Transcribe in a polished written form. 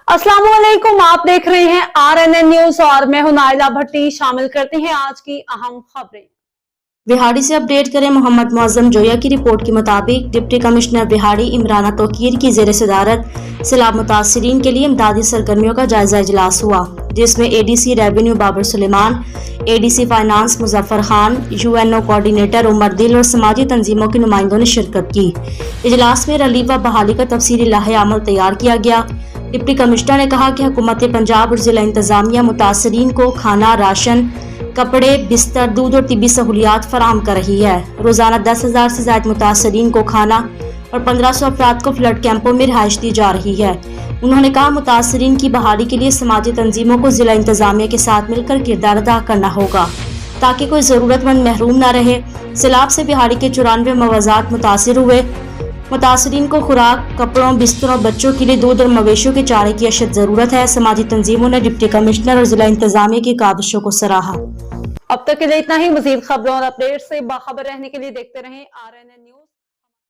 अस्सलाम वालेकुम, आप देख रहे हैं RNN न्यूज और मैं हूं नाइला भट्टी। शामिल करते हैं आज की अहम खबरें। बिहाड़ी से अपडेट करें। मोहम्मद मुअज्जम जोया की रिपोर्ट के मुताबिक डिप्टी कमिश्नर बिहाड़ी इमराना तोकीर की जेर सदारत सैलाब मुतासरीन के लिए इमदादी सरगर्मियों का जायजा इजलास हुआ, जिसमें ADC revenue Babar Suleman, ADC finance Muzaffar Khan, UNO coordinator Umar Dil और समाजी तंजीमों के नुमाइंदों ने शिरकत की। इजलास में रिलीफ व बहाली का तफसीली लाहे अमल तैयार किया गया। डिप्टी कमिश्नर ने कहा कि हुकूमत पंजाब और जिला इंतजामिया मुतासरीन को खाना, राशन, कपड़े, बिस्तर, दूध और तिब्बी सहूलियात फराहम कर रही है। रोजाना 10,000 से ज्यादा मुतासरीन को खाना और 1500 अफराद को फ्लड कैंपों में रिहाइश दी जा रही है। उन्होंने कहा, मुतासरीन की बहाली के लिए समाजी तंजीमों को जिला इंतजामिया के साथ मिलकर किरदार अदा करना होगा ताकि कोई जरूरतमंद महरूम न रहे। सैलाब से बिहाड़ी के 94 मवाजात मुतासिर हुए। मुतासरीन को खुराक, कपड़ों, बिस्तरों और बच्चों के लिए दूध और मवेशियों के चारे की अशद जरूरत है। समाजी तंजीमों ने डिप्टी कमिश्नर और जिला इंतजामिया की काविशों को सराहा। अब तक के लिए इतना ही। मजीद खबरों और अपडेट से बाखबर रहने के लिए देखते रहें RNN न्यूज।